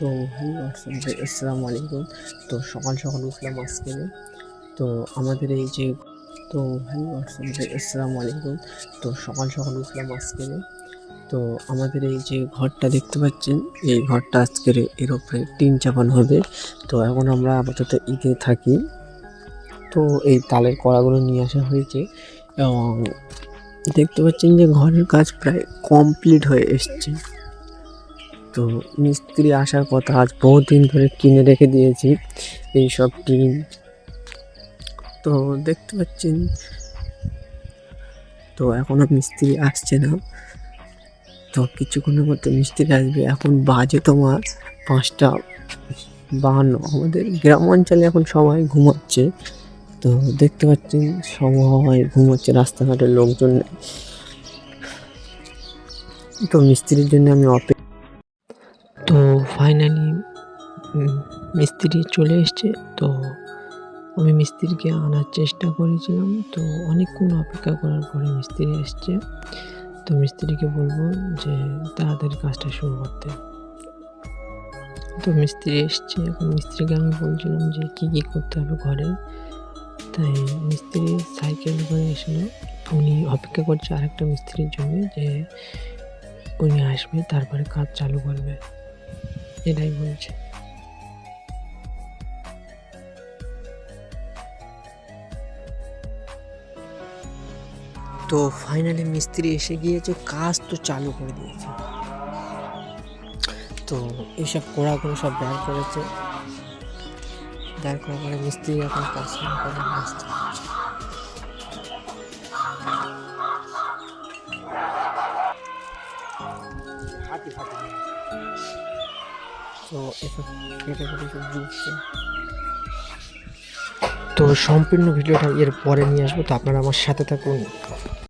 তো আসসালামু আলাইকুম। তো সকাল সকাল উঠলাম আজকে। তো আমাদের এই যে তো আসসালামু আলাইকুম। তো সকাল সকাল উঠলাম আজকে। তো আমাদের এই যে ঘরটা দেখতে পাচ্ছেন, এই ঘরটা আজকের এর উপরে টিন চাপানো হবে। তো এখন আমরা আপাতত ঈদে থাকি। তো এই তালের কড়াগুলো নিয়ে আসা হয়েছে এবং দেখতে পাচ্ছেন যে ঘরের কাজ প্রায় কমপ্লিট হয়ে এসছে। তো মিস্ত্রি আসার কথা, আজ বহুত দিন ধরে কিনে রেখে দিয়েছি এইসব টিন। তো দেখতে পাচ্ছেন, তো এখনো মিস্ত্রি আসছে না। তো কিছুক্ষণের মধ্যে মিস্ত্রি আসবে। এখন বাজে তোমার 5টা 52। আমাদের গ্রাম অঞ্চলে এখন সবাই ঘুমাচ্ছে। তো দেখতে পাচ্ছেন সবাই ঘুমাচ্ছে, রাস্তাঘাটের লোকজন নেই। তো মিস্ত্রির জন্য আমি তো ফাইনালি মিস্ত্রি চলে এসছে। তো আমি মিস্ত্রিকে আনার চেষ্টা করেছিলাম। তো অনেকক্ষণ অপেক্ষা করার পরে মিস্ত্রি এসছে। তো মিস্ত্রিকে বলবো যে তাড়াতাড়ি কাজটা শুরু করতে। তো মিস্ত্রি এসছে। এখন মিস্ত্রিকে আমি বলছিলাম যে কী কী করতে হবে ঘরে। তাই মিস্ত্রি সাইকেল করে এসলো। উনি অপেক্ষা করছে আরেকটা মিস্ত্রির জন্য, যে উনি আসবে তারপরে কাজ চালু করবে, এটাই বলছে। তো ফাইনালি মিস্ত্রি এসে গিয়েছে, কাজ তো চালু করে দিয়েছে। তো এইসব কোড়াগুলো সব বের করেছে। বের করার পরে মিস্ত্রি এখন কাজ শুরু করে আসছে। তো এসব কেটে কেটে সব জুটছে। তো সম্পূর্ণ ভিডিওটা এর পরে নিয়ে আসবো, তো আপনারা আমার সাথে থাকুন।